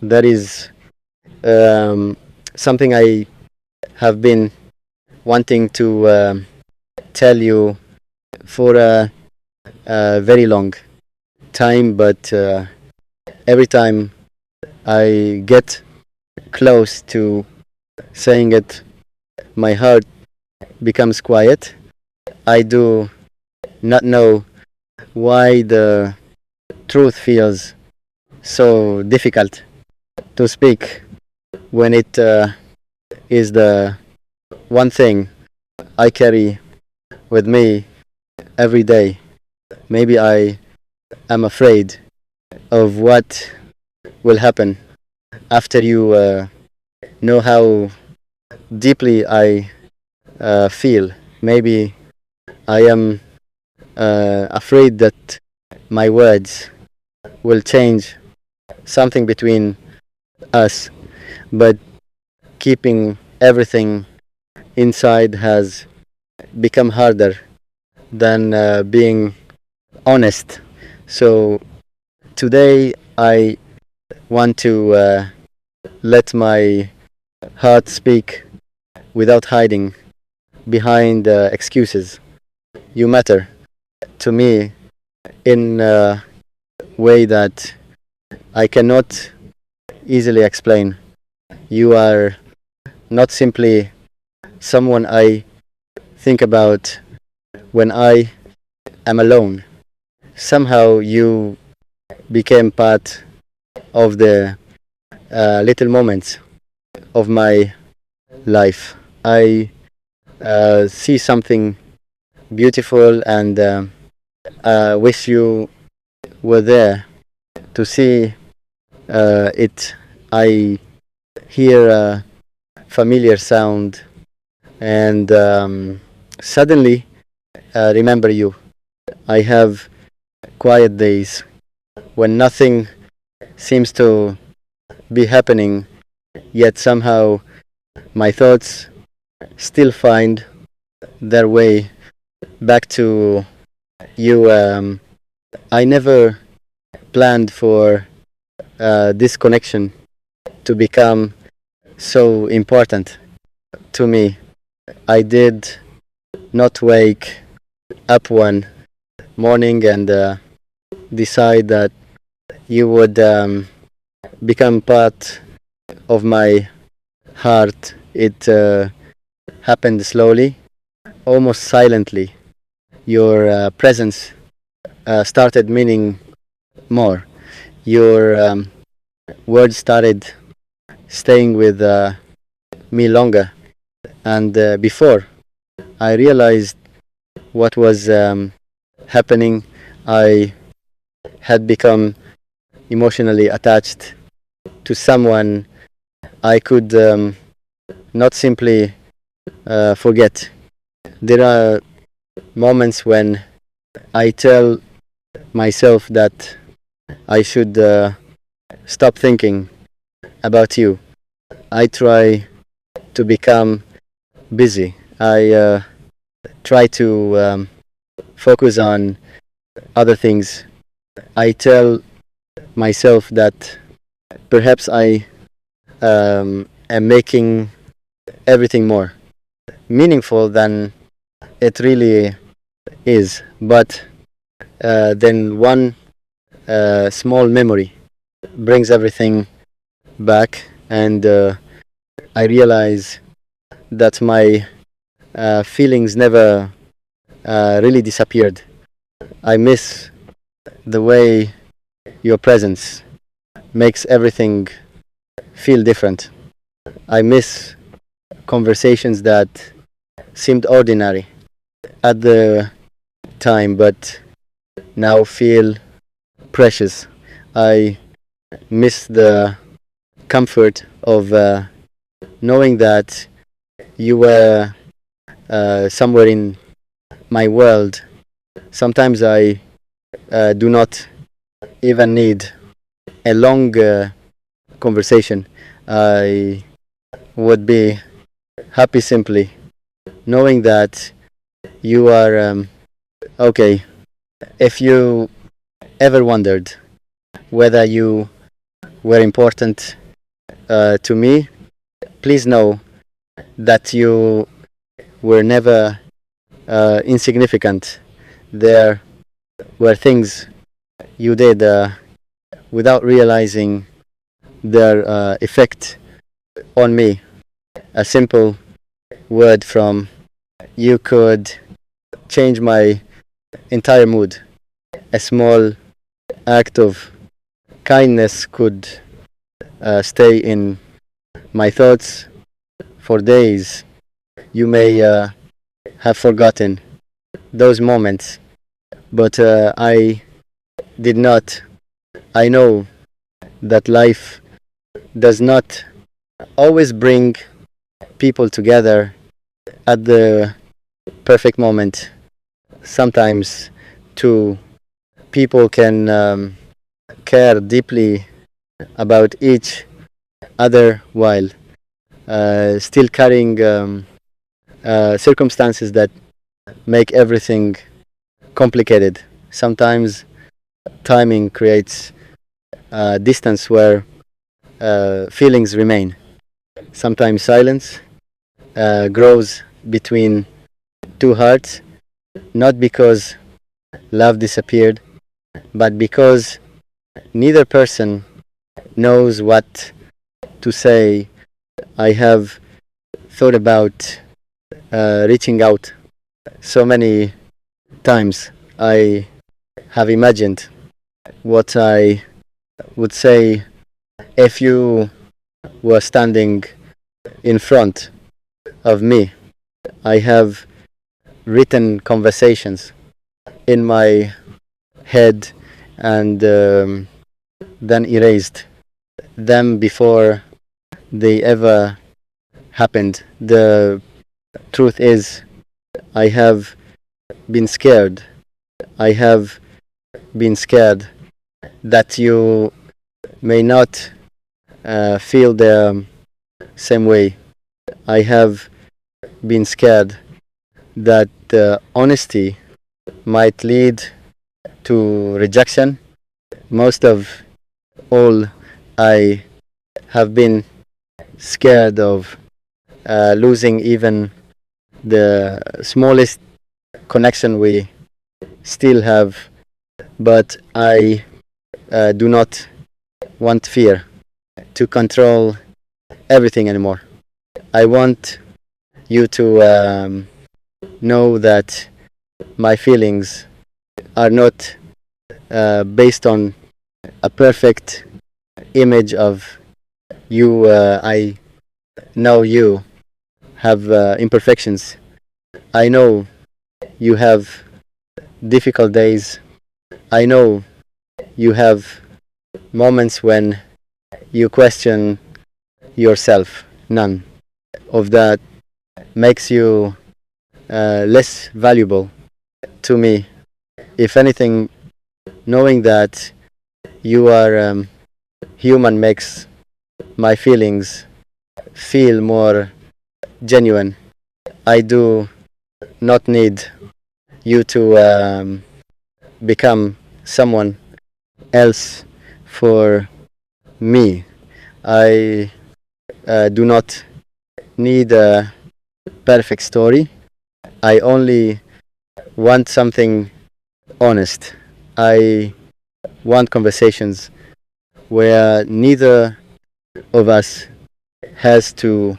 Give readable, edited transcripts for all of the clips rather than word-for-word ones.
That is something I have been wanting to tell you for a very long time, but every time I get close to saying it, my heart becomes quiet. I do not know why the truth feels so difficult to speak when it is the one thing I carry with me every day. Maybe I am afraid of what will happen after you know how deeply I feel. Maybe I am afraid that my words will change something between us, but keeping everything inside has become harder than being honest. So today I want to let my heart speak without hiding behind excuses. You matter to me in a way that I cannot easily explain. You are not simply someone I think about when I am alone. Somehow you became part of the little moments of my life. I see something beautiful and wish you were there to see it. I hear a familiar sound and suddenly remember you. I have quiet days when nothing seems to be happening, yet somehow my thoughts still find their way back to you. I never planned for this connection to become so important to me. I did not wake up one morning and decide that you would become part of my heart. It happened slowly, almost silently. Your presence started meaning more. Your words started staying with me longer. And before I realized what was happening, I had become emotionally attached to someone I could not simply forget. There are moments when I tell myself that I should stop thinking about you. I try to become busy. I try to focus on other things. I tell myself that perhaps I am making everything more meaningful than it really is. But then one small memory brings everything back, and I realize that my feelings never really disappeared. I miss the way your presence makes everything feel different. I miss conversations that seemed ordinary at the time but now feel precious. I miss the comfort of knowing that you were somewhere in my world. Sometimes I do not even need a long conversation. I would be happy simply knowing that you are okay. If you ever wondered whether you were important to me, please know that you were never insignificant. There were things you did without realizing their effect on me. A simple word from you could change my entire mood. A small act of kindness could stay in my thoughts for days. You may have forgotten those moments, but I did not. I know that life does not always bring people together at the perfect moment. Sometimes two people can care deeply about each other while still carrying circumstances that make everything complicated. Sometimes timing creates distance where feelings remain. Sometimes silence grows between two hearts, not because love disappeared, but because neither person knows what to say. I have thought about reaching out so many times. I have imagined what I would say if you were standing in front of me. I have written conversations in my head and then erased them before they ever happened. The truth is, I have been scared. I have been scared that you may not feel the same way. I have been scared that honesty might lead to rejection. Most of all, I have been scared of losing even the smallest connection we still have, but I do not want fear to control everything anymore. I want you to know that my feelings are not based on a perfect image of you. I know you have imperfections. I know you have difficult days. I know you have moments when you question yourself. None of that makes you less valuable to me. If anything, knowing that you are human makes my feelings feel more genuine. I do not need you to become someone else for me. I do not need a perfect story. I only want something honest. I want conversations where neither of us has to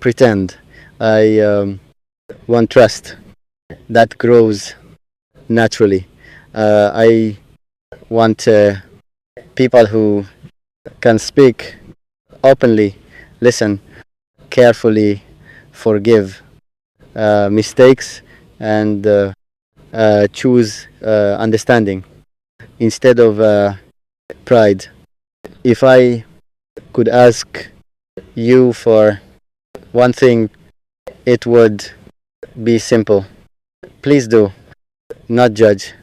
pretend. I want trust that grows naturally. I want people who can speak openly, listen carefully, forgive mistakes, and choose understanding instead of pride. If I could ask you for one thing, it would be simple. Please do not judge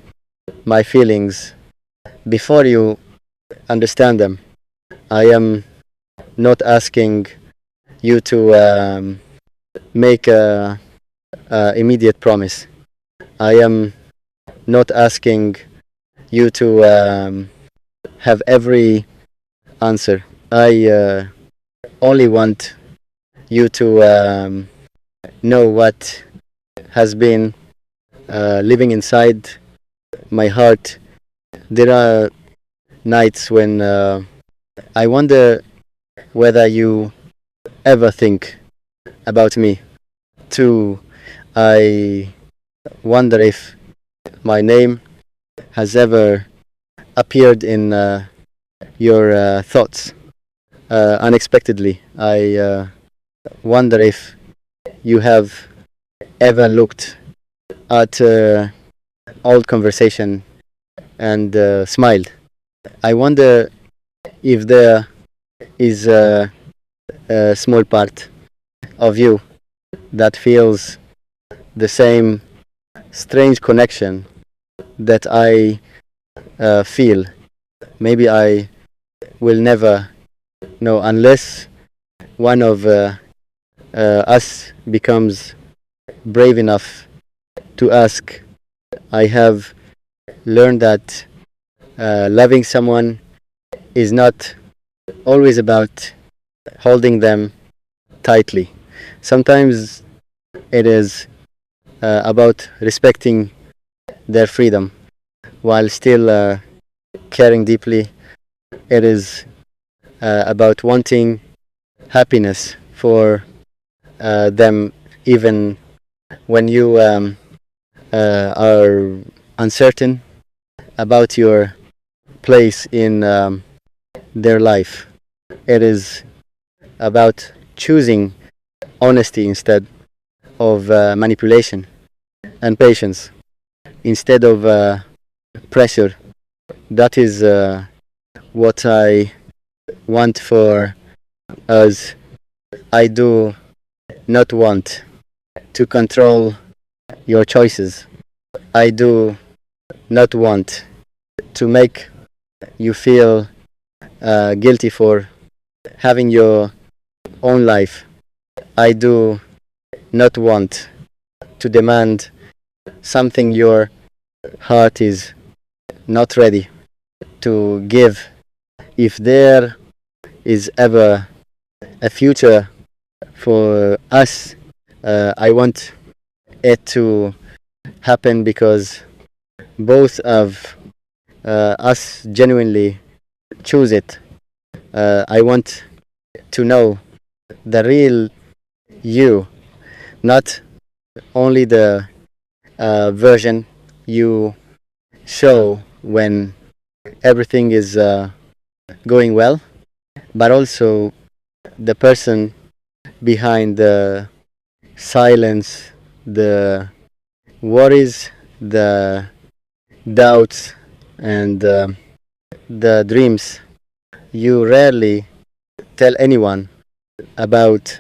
my feelings before you understand them. I am not asking you to make a immediate promise. I am not asking you to have every answer. I only want you to know what has been living inside my heart. There are nights when I wonder whether you ever think about me. Too, I wonder if my name has ever appeared in your thoughts unexpectedly. I wonder if you have ever looked at old conversation and smiled. I wonder if there is a small part of you that feels the same strange connection that I feel. Maybe I will never know unless one of us becomes brave enough to ask. I have learned that loving someone is not always about holding them tightly. Sometimes it is about respecting their freedom while still caring deeply. It is about wanting happiness for them even when you are uncertain about your place in their life. It is about choosing honesty instead of manipulation, and patience instead of pressure. That is what I want for us. I do not want to control your choices. I do not want to make you feel guilty for having your own life. I do not want to demand something your heart is not ready to give. If there is ever a future for us, I want it to happen because both of us genuinely choose it. I want to know the real you, not only the version you show when everything is going well, but also the person behind the silence, the worries, the doubts, and the dreams you rarely tell anyone about,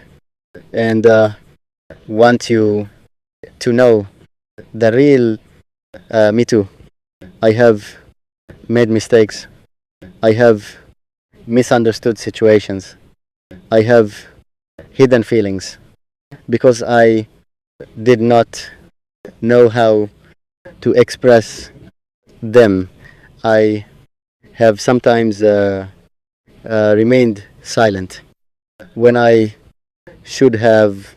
and want you to know the real me too. I have made mistakes. I have misunderstood situations. I have hidden feelings because I did not know how to express them. I have sometimes remained silent when I should have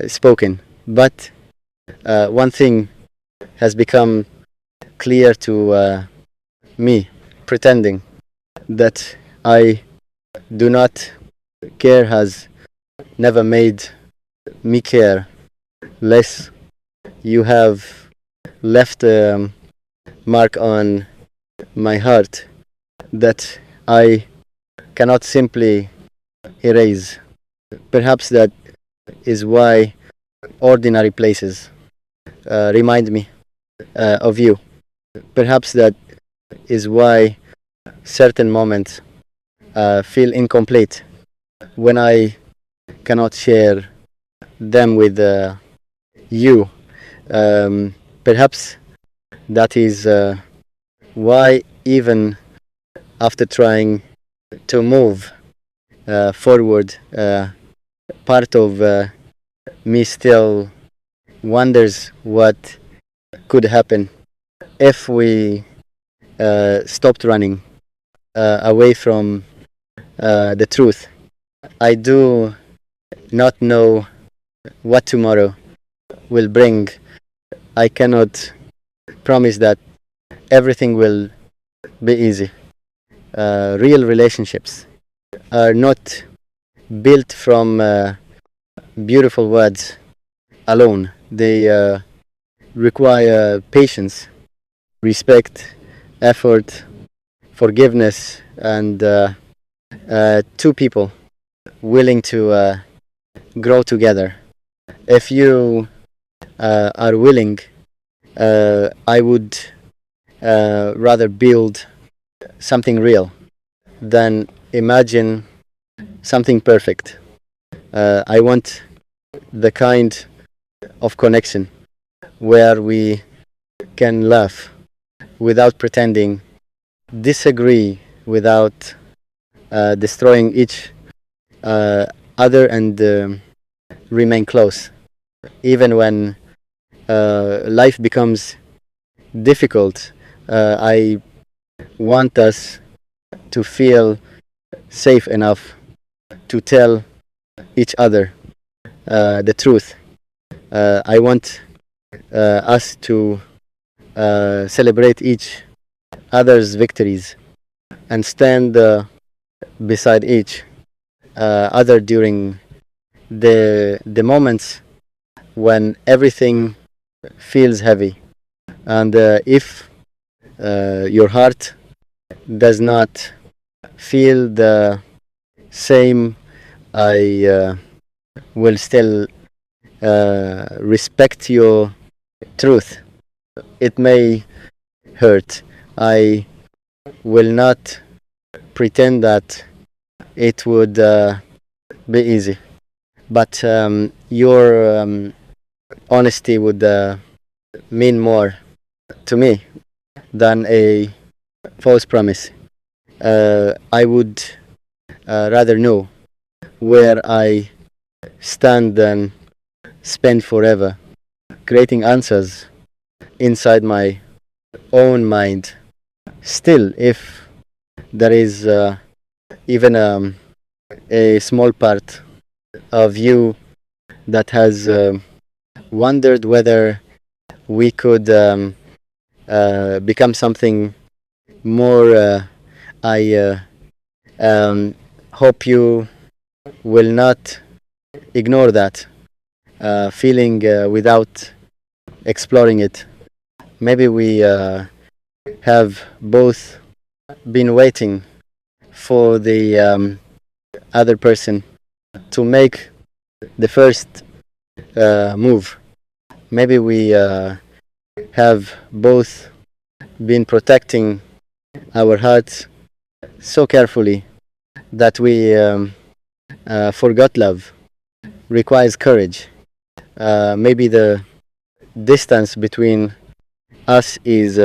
spoken. But one thing has become clear to me: pretending that I do not care has never made me care less. You have left a mark on my heart that I cannot simply erase. Perhaps that is why ordinary places remind me of you. Perhaps that is why certain moments feel incomplete when I cannot share them with you. Perhaps that is why, even after trying to move forward, part of me still wonders what could happen if we stopped running away from the truth. I do not know what tomorrow will bring. I cannot promise that everything will be easy. Real relationships are not built from beautiful words alone. They require patience, respect, effort, forgiveness, and two people willing to grow together. If you are willing, I would rather build something real than imagine something perfect. I want the kind of connection where we can laugh without pretending, disagree without destroying each other, and remain close. Even when life becomes difficult, I want us to feel safe enough to tell each other the truth. I want us to celebrate each other's victories and stand beside each other during the moments when everything feels heavy. And if your heart does not feel the same, I will still respect your truth. It may hurt. I will not pretend that it would be easy, but your honesty would mean more to me than a false promise. I would rather know where I stand than spend forever creating answers inside my own mind. Still, if there is even a small part of you that has wondered whether we could become something more, I hope you will not ignore that feeling without exploring it. Maybe we have both been waiting for the other person to make the first move. Maybe we have both been protecting our hearts so carefully that we forgot love requires courage. Maybe the distance between us is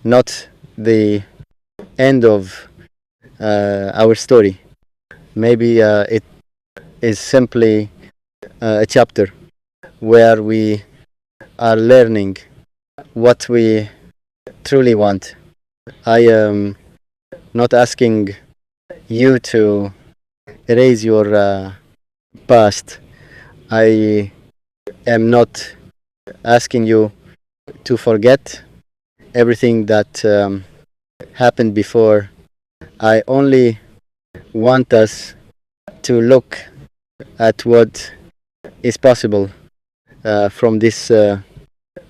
not the end of our story. Maybe it is simply a chapter where we are learning what we truly want. I am not asking you to erase your past. I am not asking you to forget everything that happened before. I only want us to look at what is possible from this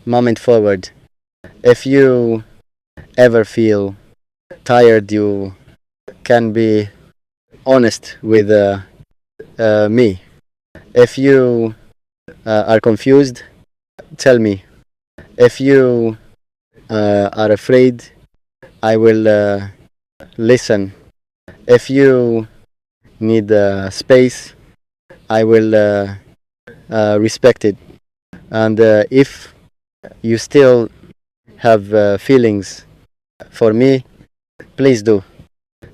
moment forward. If you ever feel tired, you can be honest with me. If you are confused, tell me. If you are afraid, I will listen. If you need space, I will respect it. And if you still have feelings for me, please do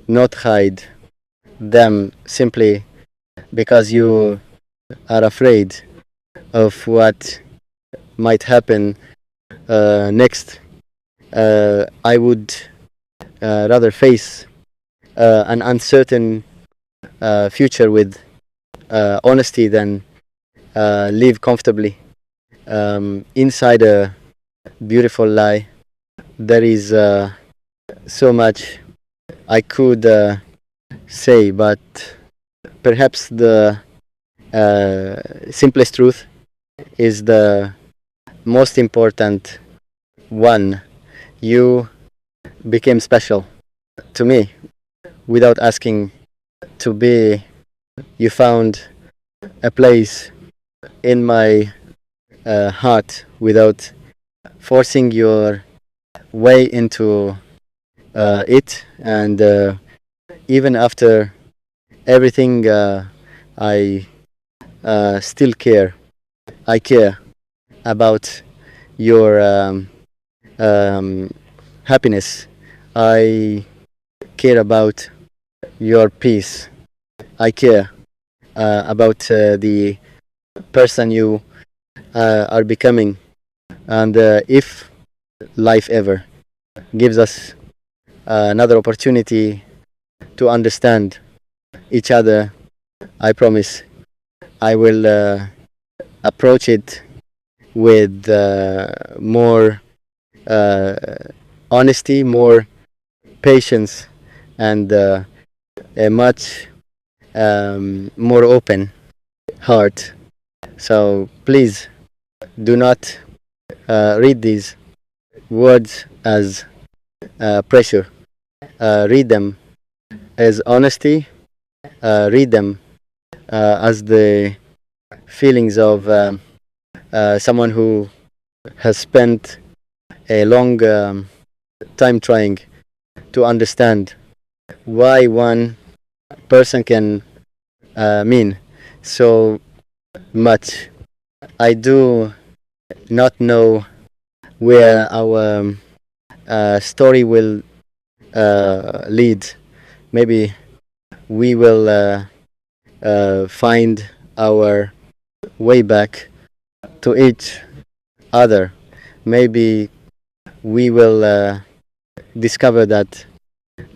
not hide them simply because you are afraid of what might happen next. I would rather face an uncertain future with honesty than live comfortably inside a beautiful lie. There is so much I could say, but perhaps the simplest truth is the most important one. You became special to me without asking to be. You found a place in my heart without forcing your way into it, and even after everything, I still care. I care about your um, happiness. I care about your peace. I care about the person you are becoming. And if life ever gives us another opportunity to understand each other, I promise I will approach it with more uh, honesty, more patience, and a much more open heart. So please do not read these words as pressure. Read them as honesty. Read them as the feelings of someone who has spent a long time trying to understand why one person can mean so much. I do not know where our story will lead. Maybe we will find our way back to each other. Maybe we will discover that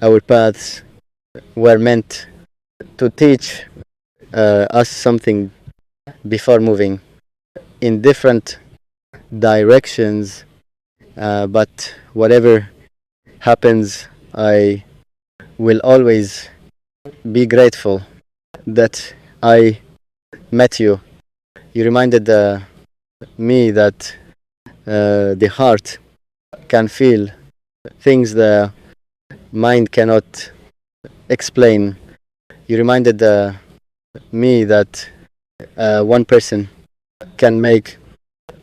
our paths were meant to teach us something before moving in different directions. But whatever happens, I will always be grateful that I met you. You reminded me that the heart can feel things the mind cannot explain. You reminded me that one person can make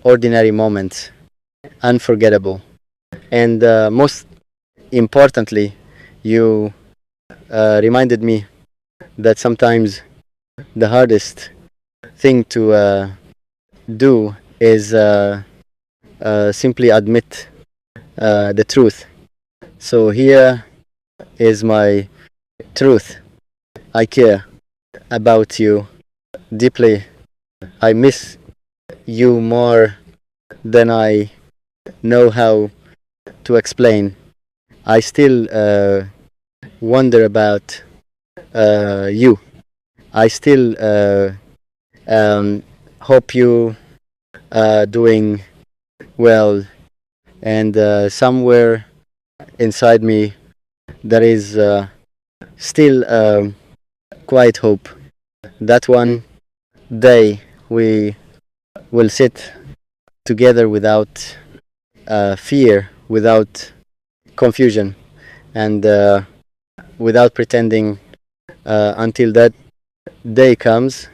ordinary moments unforgettable. And most importantly, you reminded me that sometimes the hardest thing to do is simply admit the truth. So here is my truth. I care about you deeply. I miss you more than I know how to explain. I still wonder about you. I still hope you doing well, and somewhere inside me there is still quite hope that one day we will sit together without fear, without confusion, and without pretending. Until that day comes,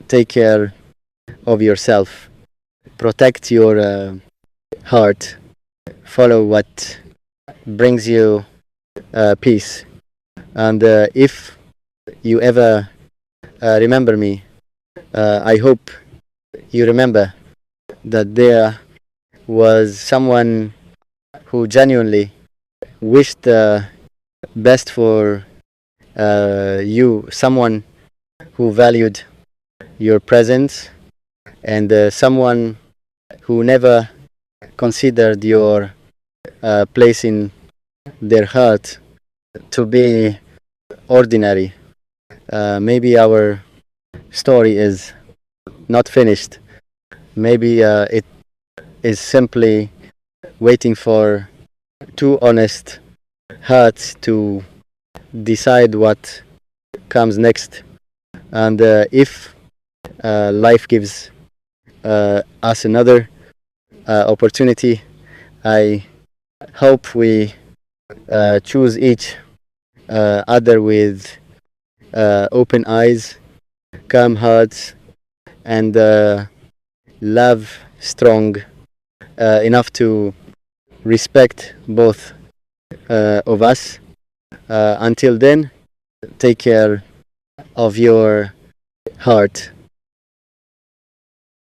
take care of yourself, protect your heart, follow what brings you peace. And if you ever remember me, I hope you remember that there was someone who genuinely wished the best for you, someone who valued your presence, and someone who never considered your place in their heart to be ordinary. Maybe our story is not finished. Maybe it is simply waiting for two honest hearts to decide what comes next. And if life gives us another opportunity, I hope we choose each other with open eyes, calm hearts, and love strong enough to respect both of us. Until then, take care of your heart.